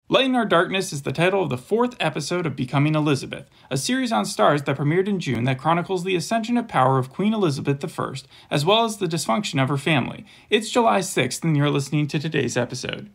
Lighten Our Darkness is the title of the 4th episode of Becoming Elizabeth, a series on STARZ that premiered in June that chronicles the ascension of power of Queen Elizabeth I, as well as the dysfunction of her family. It's July 6th, and you're listening to today's episode.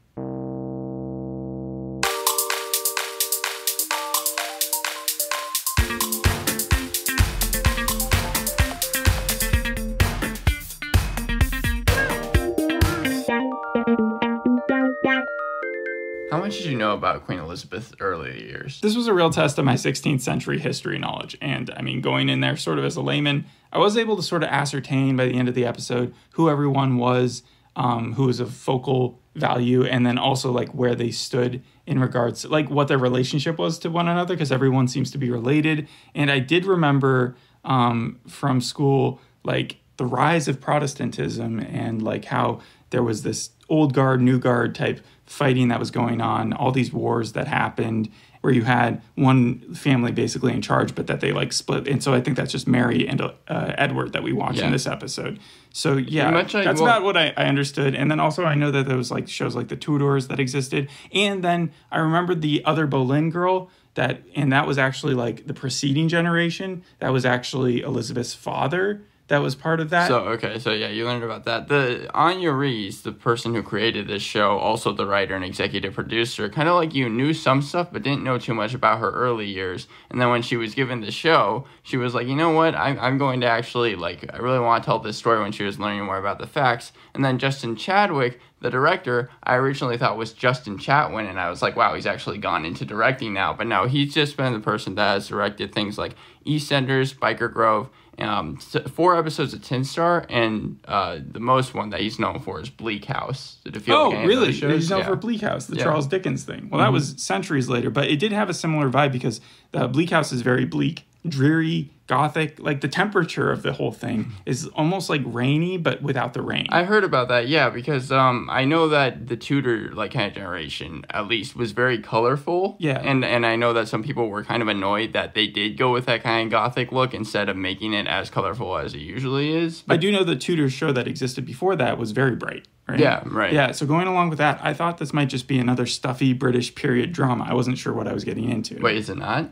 How much did you know about Queen Elizabeth's early years? This was a real test of my 16th century history knowledge, and going in there sort of as a layman, I was able to sort of ascertain by the end of the episode who everyone was, who was of focal value, and then also like where they stood in regards to like what their relationship was to one another, because everyone seems to be related. And I did remember from school like the rise of Protestantism and like how there was this old guard, new guard type fighting that was going on, all these wars that happened where you had one family basically in charge, but that they like split. And so I think that's just Mary and Edward that we watch in this episode. So yeah, that's about what I understood. And then also I know that there was like shows like the Tudors that existed. And then I remembered the other Boleyn girl that was actually like the preceding generation. That was actually Elizabeth's father. That was part of that. So you learned about that. The Anya Rees, the person who created this show, also the writer and executive producer, kind of like you knew some stuff but didn't know too much about her early years. And then when she was given the show, she was like, you know what, I'm going to actually, I really want to tell this story when she was learning more about the facts. And then Justin Chadwick, the director, I originally thought was Justin Chatwin, and I was like, wow, he's actually gone into directing now. But no, he's just been the person that has directed things like EastEnders, Biker Grove, 4 episodes of Tin Star, and the most one that he's known for is Bleak House. Did it feel like really? He's known for Bleak House, the Charles Dickens thing. Well, that was centuries later, but it did have a similar vibe because Bleak House is very bleak, dreary, gothic. Like the temperature of the whole thing is almost like rainy, but without the rain. I heard about that, yeah, because I know that the Tudor kind of generation at least was very colorful. Yeah, and I know that some people were kind of annoyed that they did go with that kind of gothic look instead of making it as colorful as it usually is. But I do know the Tudor show that existed before that was very bright. Right? Yeah, right. Yeah, so going along with that, I thought this might just be another stuffy British period drama. I wasn't sure what I was getting into. Wait, is it not?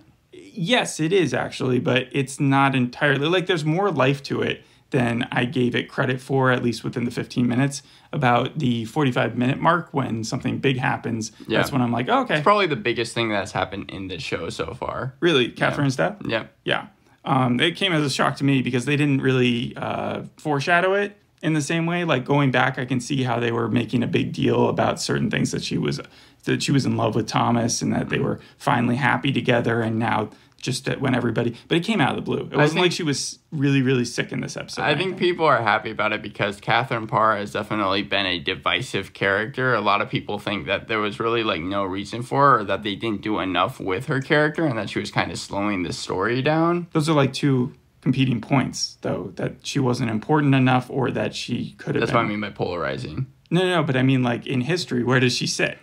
Yes, it is actually, but it's not entirely. Like, there's more life to it than I gave it credit for, at least within the 15 minutes. About the 45-minute mark, when something big happens, that's when I'm like, oh, okay. It's probably the biggest thing that's happened in this show so far. Really? Catherine's death? Yeah. Yeah. It came as a shock to me because they didn't really foreshadow it in the same way. Like, going back, I can see how they were making a big deal about certain things, that she was in love with Thomas and that they were finally happy together, and now just that when everybody... But it came out of the blue. It wasn't like she was really, really sick in this episode. I think people are happy about it because Catherine Parr has definitely been a divisive character. A lot of people think that there was really no reason for her, or that they didn't do enough with her character, and that she was kind of slowing the story down. Those are two competing points, though, that she wasn't important enough, or that she could have That's what I mean by polarizing. No, but I mean, in history, where does she sit?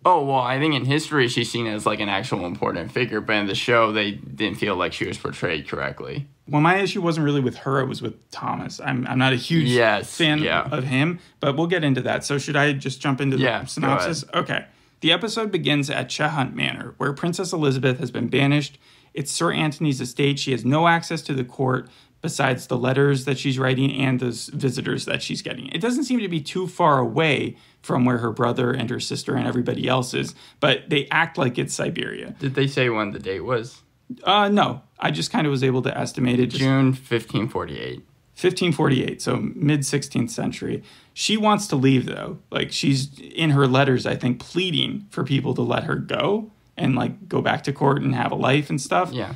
Oh, well, I think in history she's seen as an actual important figure, but in the show they didn't feel like she was portrayed correctly. Well, my issue wasn't really with her, it was with Thomas. I'm not a huge fan of him, but we'll get into that. So should I just jump into the synopsis? Okay. The episode begins at Chehhunt Manor, where Princess Elizabeth has been banished. It's Sir Antony's estate. She has no access to the court besides the letters that she's writing and the visitors that she's getting. It doesn't seem to be too far away from where her brother and her sister and everybody else is, but they act like it's Siberia. Did they say when the date was? No. I just kind of was able to estimate it. June 1548. 1548, so mid-16th century. She wants to leave, though. She's, in her letters, I think, pleading for people to let her go and, go back to court and have a life and stuff. Yeah.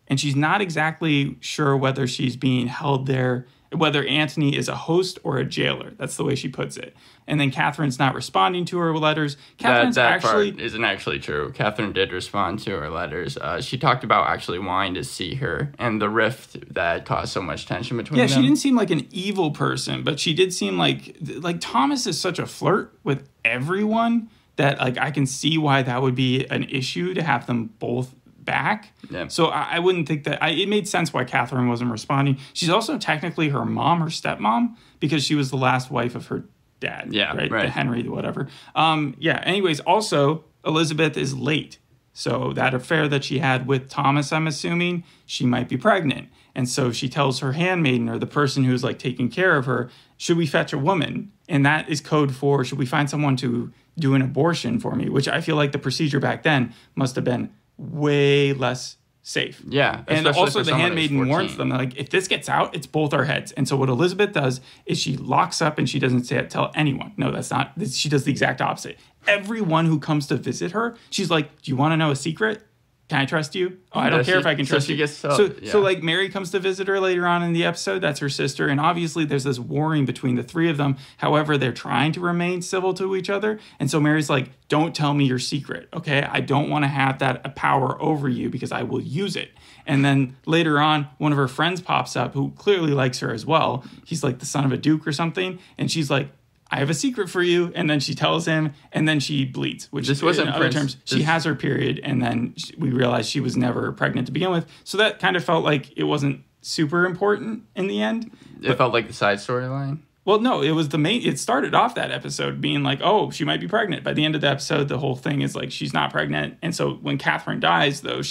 And she's not exactly sure whether she's being held there, whether Antony is a host or a jailer. That's the way she puts it. And then Catherine's not responding to her letters. Catherine's that part isn't actually true. Catherine did respond to her letters. She talked about actually wanting to see her and the rift that caused so much tension between them. Yeah, she didn't seem like an evil person, but she did seem like Thomas is such a flirt with everyone that I can see why that would be an issue to have them both back. Yeah. So I wouldn't think that... it made sense why Catherine wasn't responding. She's also technically her mom, her stepmom, because she was the last wife of her dad. Yeah, right. right. The Henry, the whatever. Anyways, also Elizabeth is late. So that affair that she had with Thomas, I'm assuming, she might be pregnant. And so she tells her handmaiden, or the person who's like taking care of her, should we fetch a woman? And that is code for, should we find someone to do an abortion for me? Which I feel like the procedure back then must have been way less safe. Yeah. And also the handmaiden warns them, like, if this gets out, it's both our heads. And so what Elizabeth does is she locks up and she doesn't tell anyone. No, that's not, she does the exact opposite. Everyone who comes to visit her, she's like, do you want to know a secret? Can I trust you? Oh, I don't care if I can trust you. So like Mary comes to visit her later on in the episode. That's her sister. And obviously there's this warring between the three of them. However, they're trying to remain civil to each other. And so Mary's like, don't tell me your secret. Okay. I don't want to have that power over you because I will use it. And then later on, one of her friends pops up who clearly likes her as well. He's like the son of a duke or something. And she's like, I have a secret for you. And then she tells him, and then she bleeds, which this wasn't in other terms, she has her period. And then we realize she was never pregnant to begin with. So that kind of felt like it wasn't super important in the end. It felt like the side storyline. Well, no, it was the main. It started off that episode being like, oh, she might be pregnant. By the end of the episode, the whole thing is like, she's not pregnant. And so when Catherine dies, though,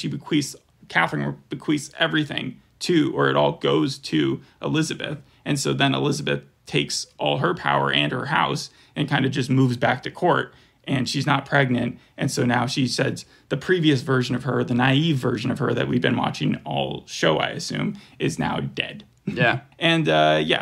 Catherine bequeaths everything to, or it all goes to Elizabeth. And so then Elizabeth takes all her power and her house and kind of just moves back to court, and she's not pregnant. And so now she says the previous version of her, the naive version of her that we've been watching all show, I assume, is now dead. Yeah. And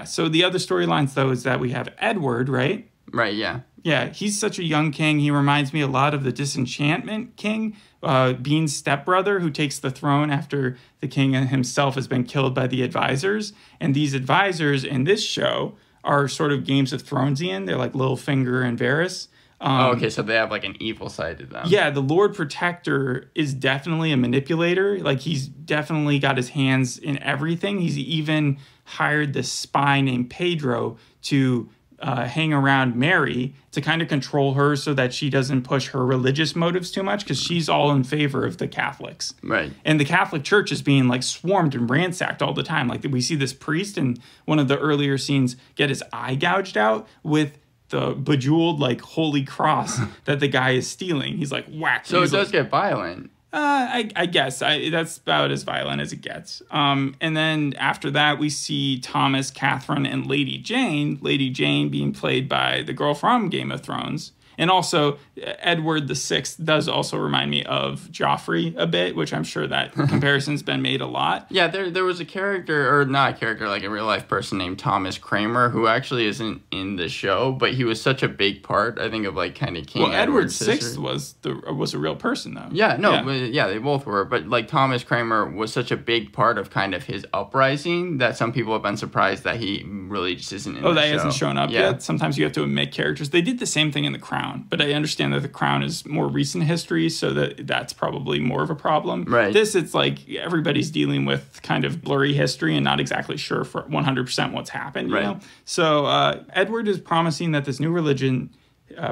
so the other storylines, though, is that we have Edward, right? Right, yeah. Yeah, he's such a young king. He reminds me a lot of the Disenchantment King, Bean's stepbrother, who takes the throne after the king himself has been killed by the advisors. And these advisors in this show are sort of Games of Thronesian. They're like Littlefinger and Varys. Okay, so they have like an evil side to them. Yeah, the Lord Protector is definitely a manipulator. Like, he's definitely got his hands in everything. He's even hired this spy named Pedro to hang around Mary to kind of control her so that she doesn't push her religious motives too much, because she's all in favor of the Catholics. Right. And the Catholic Church is being like swarmed and ransacked all the time. Like, we see this priest in one of the earlier scenes get his eye gouged out with the bejeweled like holy cross that the guy is stealing. He's like whack. So it does get violent. I guess that's about as violent as it gets. And then after that, we see Thomas, Catherine, and Lady Jane. Lady Jane being played by the girl from Game of Thrones. And also, Edward VI does also remind me of Joffrey a bit, which I'm sure that comparison's been made a lot. Yeah, there was a character, or not a character, like a real-life person named Thomas Kramer, who actually isn't in the show, but he was such a big part, I think, of, like, kind of King Edward VI was a real person, though. Yeah, no, yeah, they both were. But, like, Thomas Kramer was such a big part of kind of his uprising that some people have been surprised that he really just isn't in the show. Oh, that hasn't shown up yet? Sometimes you have to omit characters. They did the same thing in The Crown. But I understand that The Crown is more recent history, so that's probably more of a problem. Right. This, it's like everybody's dealing with kind of blurry history and not exactly sure for 100% what's happened. You know? So Edward is promising that this new religion,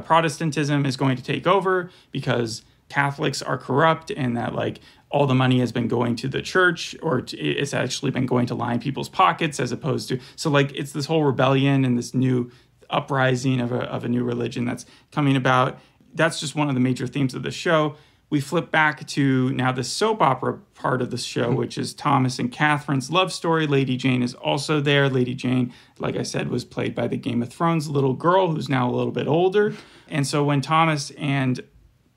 Protestantism, is going to take over because Catholics are corrupt, and that like all the money has been going to the church, or it's actually been going to line people's pockets as opposed to. So like it's this whole rebellion and this new uprising of a new religion that's coming about. That's just one of the major themes of the show. We flip back to now the soap opera part of the show, which is Thomas and Catherine's love story. Lady Jane is also there. Lady Jane, like I said, was played by the Game of Thrones little girl who's now a little bit older. And so when Thomas and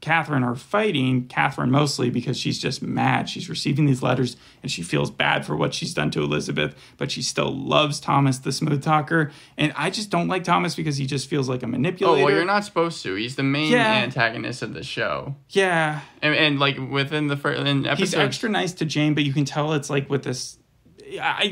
Catherine are fighting, Catherine mostly because she's just mad. She's receiving these letters and she feels bad for what she's done to Elizabeth, but she still loves Thomas, the smooth talker. And I just don't like Thomas because he just feels like a manipulator. Oh, well, you're not supposed to. He's the main antagonist of the show. Yeah. And like within the first episode, he's extra nice to Jane, but you can tell it's like with this.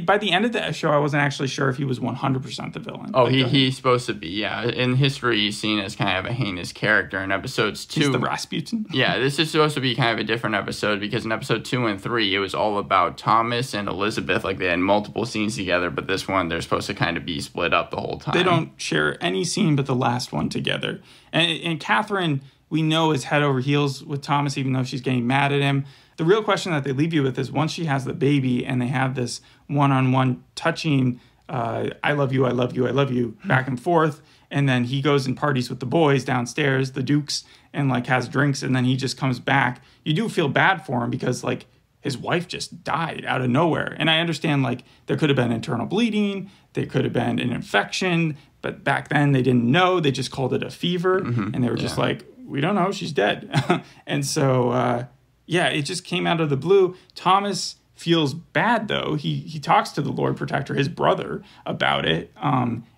By the end of the show, I wasn't actually sure if he was 100% the villain. Oh, he's supposed to be, yeah. In history, he's seen as kind of a heinous character. In episodes 2... He's the Rasputin? Yeah, this is supposed to be kind of a different episode, because in episode 2 and 3, it was all about Thomas and Elizabeth. Like, they had multiple scenes together, but this one, they're supposed to kind of be split up the whole time. They don't share any scene but the last one together. And Catherine, we know, is head over heels with Thomas, even though she's getting mad at him. The real question that they leave you with is once she has the baby and they have this one-on-one touching, I love you, I love you, I love you, back and forth, and then he goes and parties with the boys downstairs, the Dukes, and like has drinks, and then he just comes back. You do feel bad for him because like his wife just died out of nowhere. And I understand like there could have been internal bleeding, there could have been an infection, but back then they didn't know. They just called it a fever, and they were just like, we don't know, she's dead. And so, it just came out of the blue. Thomas feels bad, though. He talks to the Lord Protector, his brother, about it.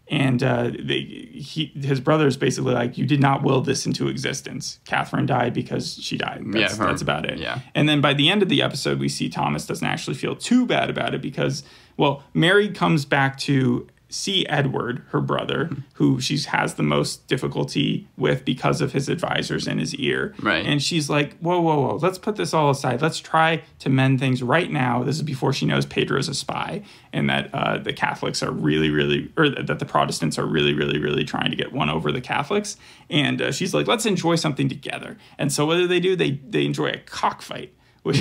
His brother is basically like, you did not will this into existence. Catherine died because she died. That's about it. Yeah. And then by the end of the episode, we see Thomas doesn't actually feel too bad about it because, well, Mary comes back to see Edward, her brother, who she has the most difficulty with because of his advisors in his ear. Right. And she's like, whoa, let's put this all aside. Let's try to mend things right now. This is before she knows Pedro's a spy and that the Catholics are that the Protestants are really trying to get one over the Catholics. And she's like, let's enjoy something together. And so what do? They enjoy a cockfight, which...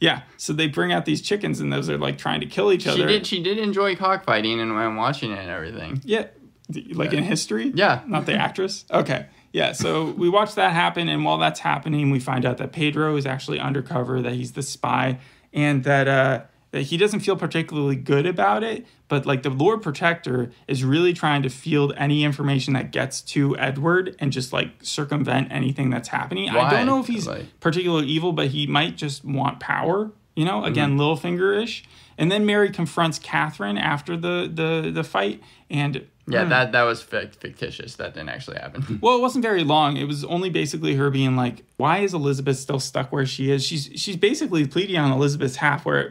Yeah, so they bring out these chickens, and those are, like, trying to kill each other. She did enjoy cockfighting and watching it and everything. Yeah, like in history? Yeah. Not the actress? Okay. Yeah, so we watch that happen, and while that's happening, we find out that Pedro is actually undercover, that he's the spy, and that he doesn't feel particularly good about it, but, like, the Lord Protector is really trying to field any information that gets to Edward and just, like, circumvent anything that's happening. Why? I don't know if he's particularly evil, but he might just want power, again, Littlefinger-ish. And then Mary confronts Catherine after the fight, and... Yeah, that was fictitious. That didn't actually happen. Well, it wasn't very long. It was only basically her being like, why is Elizabeth still stuck where she is? She's basically pleading on Elizabeth's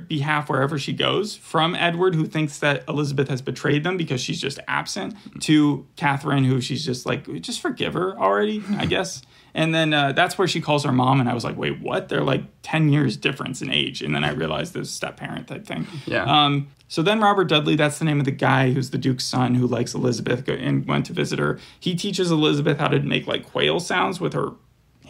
behalf wherever she goes, from Edward, who thinks that Elizabeth has betrayed them because she's just absent, to Catherine, who she's just like, just forgive her already, I guess. And then that's where she calls her mom, and I was like, wait, what? They're like 10 years difference in age. And then I realized there's a step-parent type thing. Yeah. So then Robert Dudley, that's the name of the guy who's the Duke's son who likes Elizabeth and went to visit her. He teaches Elizabeth how to make like quail sounds with her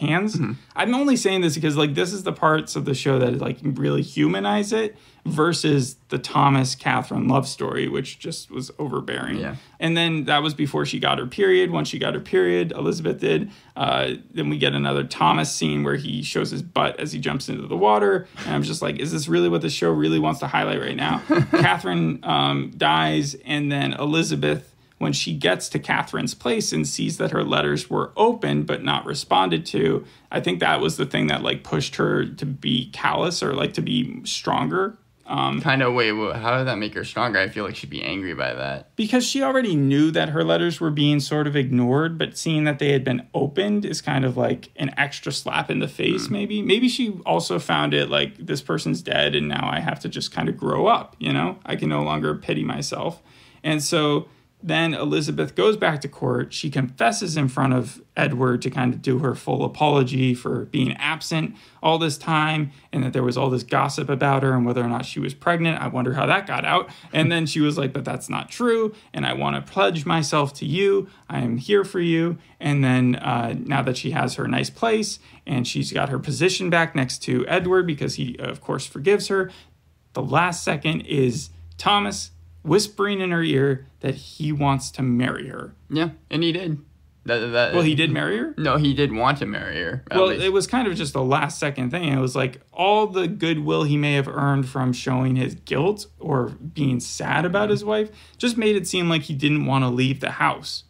hands. Mm-hmm. I'm only saying this because like this is the parts of the show that like really humanize it versus the Thomas Catherine love story, which just was overbearing. Yeah. And then that was before she got her period. Once she got her period, Elizabeth did. Then we get another Thomas scene where he shows his butt as he jumps into the water. And I'm just like, is this really what the show really wants to highlight right now? Catherine dies, and then Elizabeth, when she gets to Catherine's place and sees that her letters were open but not responded to, I think that was the thing that like pushed her to be callous or like to be stronger. How did that make her stronger? I feel like she'd be angry by that. Because she already knew that her letters were being sort of ignored, but seeing that they had been opened is kind of like an extra slap in the face, maybe. Maybe she also found it like, this person's dead and now I have to just kind of grow up, I can no longer pity myself. And so then Elizabeth goes back to court. She confesses in front of Edward to kind of do her full apology for being absent all this time, and that there was all this gossip about her and whether or not she was pregnant. I wonder how that got out. And then she was like, but that's not true, and I want to pledge myself to you. I am here for you. And then now that she has her nice place and she's got her position back next to Edward because he, of course, forgives her, the last second is Thomas whispering in her ear that he wants to marry her. Yeah, and he did. Well, he did marry her? No, he did want to marry her. Well, it was kind of just a last second thing. It was like all the goodwill he may have earned from showing his guilt or being sad about his wife just made it seem like he didn't want to leave the house.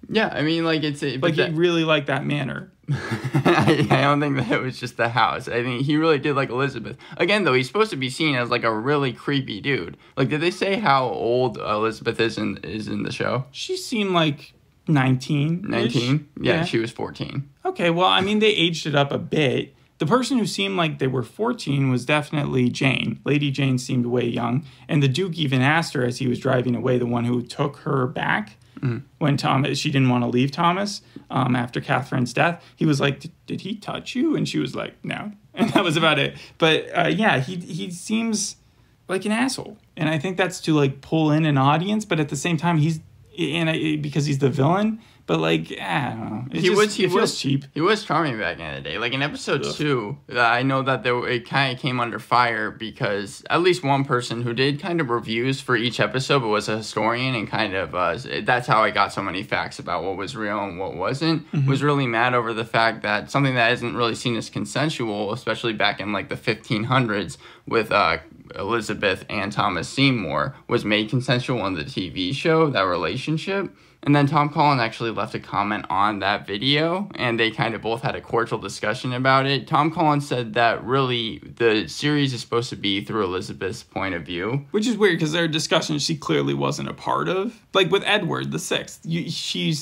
Yeah, I mean, like it's... Like he really liked that manner. I don't think that it was just the house. I think he really did like Elizabeth. Again, though, he's supposed to be seen as like a really creepy dude. Like, did they say how old Elizabeth is in the show? She seemed like 19. 19? Yeah, she was 14. Okay, well, I mean, they aged it up a bit. The person who seemed like they were 14 was definitely Jane. Lady Jane seemed way young. And the Duke even asked her as he was driving away, the one who took her back, when she didn't want to leave Thomas after Catherine's death. He was like, did he touch you? And she was like, no. And that was about it. But he seems like an asshole. And I think that's to like pull in an audience. But at the same time, because he's the villain. But like, I don't know. It feels cheap. He was charming back in the day. Like in episode 2, I know that it kind of came under fire because at least one person who did kind of reviews for each episode, but was a historian and kind of that's how I got so many facts about what was real and what wasn't. Was really mad over the fact that something that isn't really seen as consensual, especially back in like the 1500s with Elizabeth and Thomas Seymour, was made consensual on the TV show, that relationship. And then Tom Collins actually left a comment on that video, and they kind of both had a cordial discussion about it. Tom Collins said that really the series is supposed to be through Elizabeth's point of view. Which is weird, because their discussion she clearly wasn't a part of. Like with Edward VI,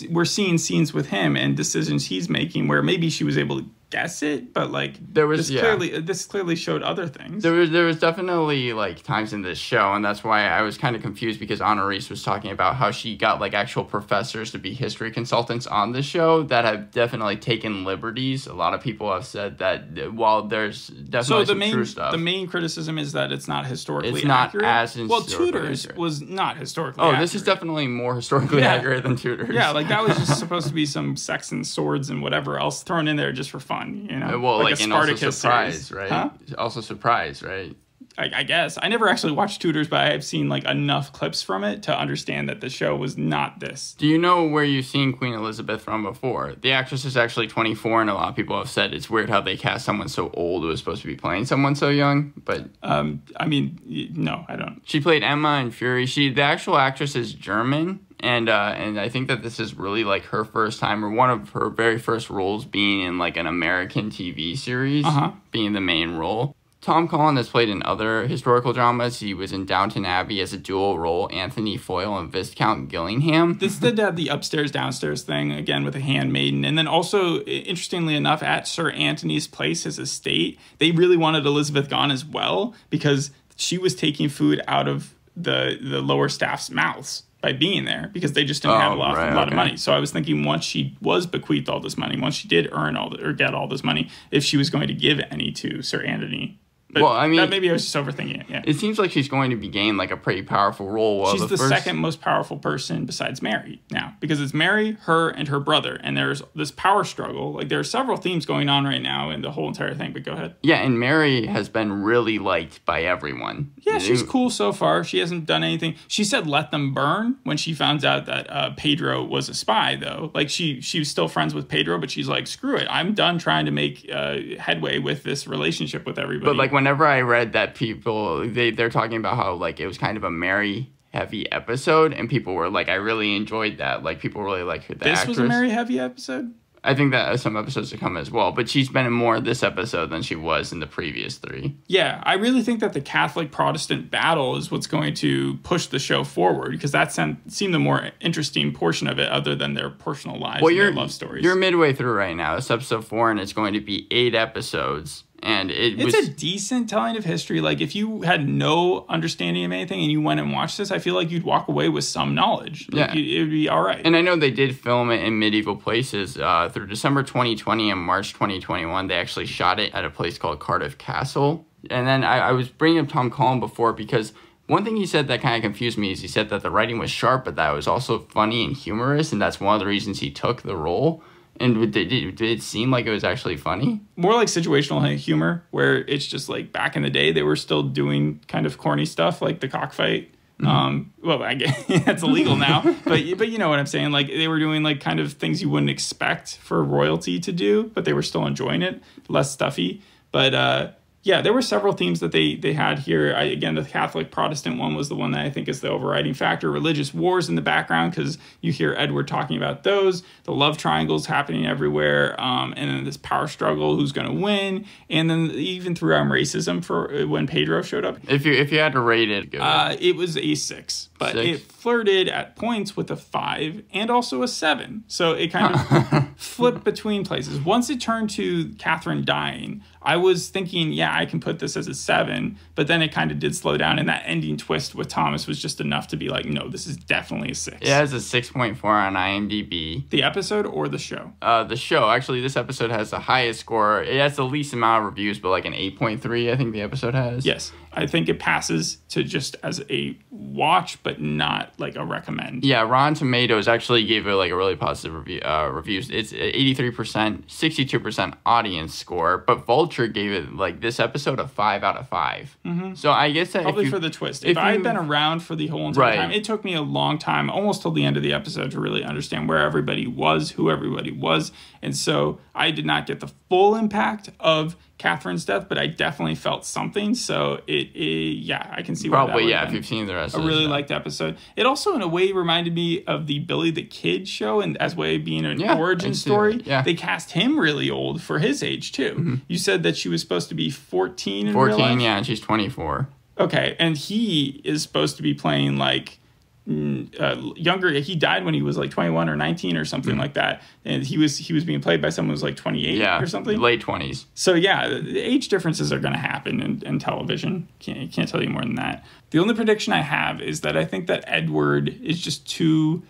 we're seeing scenes with him and decisions he's making where maybe she was able to guess it, but like this clearly showed other things. There was definitely like times in this show, and that's why I was kind of confused, because Anna Reese was talking about how she got like actual professors to be history consultants on the show that have definitely taken liberties. A lot of people have said that while there's definitely true stuff, the main criticism is that it's not historically accurate. Well, Tudors was not historically accurate. This is definitely more historically accurate than Tudors. Yeah, like that was just supposed to be some sex and swords and whatever else thrown in there just for fun. You know, well, like a Spartacus also surprise, series. Right? Huh? Also surprise, right? I guess. I never actually watched Tudors, but I have seen like enough clips from it to understand that the show was not this. Do you know where you've seen Queen Elizabeth from before? The actress is actually 24, and a lot of people have said it's weird how they cast someone so old who was supposed to be playing someone so young. But I mean, no, I don't. She played Emma in Fury. The actual actress is German. And I think that this is really like her first time, or one of her very first roles being in like an American TV series, being the main role. Tom Collins has played in other historical dramas. He was in Downton Abbey as a dual role, Anthony Foyle and Viscount Gillingham. This did have the upstairs downstairs thing again with a handmaiden, and then also interestingly enough, at Sir Anthony's place, his estate, they really wanted Elizabeth gone as well because she was taking food out of the lower staff's mouths by being there, because they just didn't have a lot of money. So I was thinking, once she was bequeathed all this money, once she did earn get all this money, if she was going to give any to Sir Anthony. But well, I mean, maybe I was just overthinking it. Yeah. It seems like she's going to be gained like a pretty powerful role. She's the second most powerful person besides Mary now, because it's Mary, her, and her brother. And there's this power struggle. Like there are several themes going on right now in the whole entire thing. But go ahead. Yeah, and Mary has been really liked by everyone. Yeah, she's cool so far. She hasn't done anything. She said let them burn when she found out that Pedro was a spy, though. Like she was still friends with Pedro, but she's like, screw it. I'm done trying to make headway with this relationship with everybody. But like whenever I read that people, they're talking about how like it was kind of a Mary heavy episode, and people were like, I really enjoyed that. Like people really liked the actress. This was a Mary heavy episode? I think that some episodes to come as well, but she's been in more this episode than she was in the previous 3. Yeah, I really think that the Catholic-Protestant battle is what's going to push the show forward, because that seemed the more interesting portion of it, other than their personal lives and their love stories. You're midway through right now. It's episode 4, and it's going to be 8 episodes. And it's a decent telling of history. Like, if you had no understanding of anything and you went and watched this, I feel like you'd walk away with some knowledge. Like, it would be all right. And I know they did film it in medieval places. Through December 2020 and March 2021, they actually shot it at a place called Cardiff Castle. And then I was bringing up Tom Collins before because one thing he said that kind of confused me is he said that the writing was sharp, but that it was also funny and humorous, and that's one of the reasons he took the role. And did it seem like it was actually funny? More like situational humor, where it's just like back in the day, they were still doing kind of corny stuff like the cockfight. Mm-hmm. Well, I guess that's illegal now, but you know what I'm saying? Like they were doing like kind of things you wouldn't expect for royalty to do, but they were still enjoying it. Less stuffy. But yeah, there were several themes that they had here. Again, the Catholic Protestant one was the one that I think is the overriding factor. Religious wars in the background, because you hear Edward talking about those. The love triangles happening everywhere. And then this power struggle, who's going to win. And then even throughout racism for when Pedro showed up. If you had to rate it, it was a 6. But it flirted at points with a 5 and also a 7. So it kind of flipped between places. Once it turned to Catherine dying, I was thinking, yeah, I can put this as a 7, but then it kind of did slow down, and that ending twist with Thomas was just enough to be like, no, this is definitely a 6. It has a 6.4 on IMDb. The episode or the show? The show. Actually, this episode has the highest score. It has the least amount of reviews, but like an 8.3, I think the episode has. Yes. I think it passes to just as a watch, but not like a recommend. Yeah, Rotten Tomatoes actually gave it like a really positive reviews. It's 83%, 62% audience score, but Vulture gave it like this episode a 5 out of 5. Mm-hmm. So I guess that probably for the twist. If I had been around for the whole entire time, it took me a long time, almost till the end of the episode, to really understand where everybody was, who everybody was, and so I did not get the full impact of Catherine's death, but I definitely felt something. So yeah, I can see why probably if you've seen the rest. I really liked episode. It also, in a way, reminded me of the Billy the Kid show, and as way of being an origin story. Yeah. They cast him really old for his age too. Mm-hmm. You said that she was supposed to be 14 in 14, real life? Yeah, and she's 24. Okay, and he is supposed to be playing like younger. He died when he was like 21 or 19 or something like that, and he was being played by someone who was like 28 or something, late 20s. So yeah, the age differences are going to happen in television. Can't tell you more than that. The only prediction I have is that I think that Edward is just too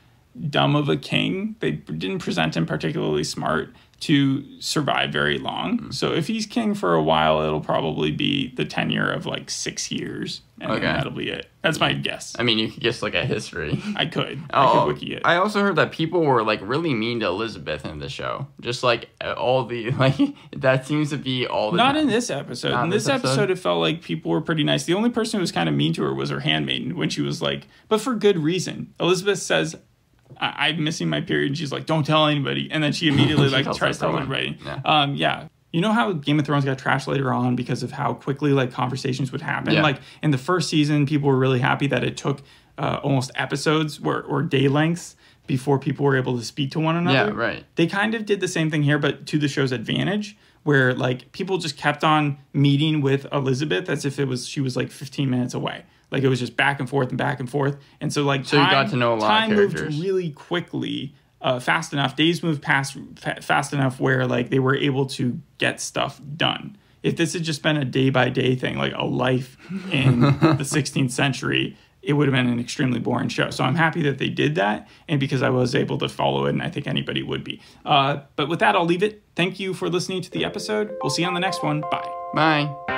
dumb of a king. They didn't present him particularly smart to survive very long. So if he's king for a while, it'll probably be the tenure of like 6 years, and then that'll be it. That's my guess. I mean, you could guess like a history. I could wiki it. I also heard that people were like really mean to Elizabeth in the show. Just like all the that seems to be all the. Not in this episode. In this episode, it felt like people were pretty nice. The only person who was kind of mean to her was her handmaiden when she was like, but for good reason. Elizabeth says, I'm missing my period, and she's like, don't tell anybody, and then she immediately like tries telling everybody. You know how Game of Thrones got trashed later on because of how quickly like conversations would happen? Like in the first season, people were really happy that it took almost episodes or day lengths before people were able to speak to one another. Yeah, right. They kind of did the same thing here, but to the show's advantage, where like people just kept on meeting with Elizabeth as if she was like 15 minutes away. Like it was just back and forth and back and forth. And so like you got to know a lot of characters. Time moved really quickly, fast enough. Days moved past fast enough where like they were able to get stuff done. If this had just been a day by day thing, like a life in the 16th century, it would have been an extremely boring show. So I'm happy that they did that, and because I was able to follow it, and I think anybody would be. But with that, I'll leave it. Thank you for listening to the episode. We'll see you on the next one. Bye. Bye.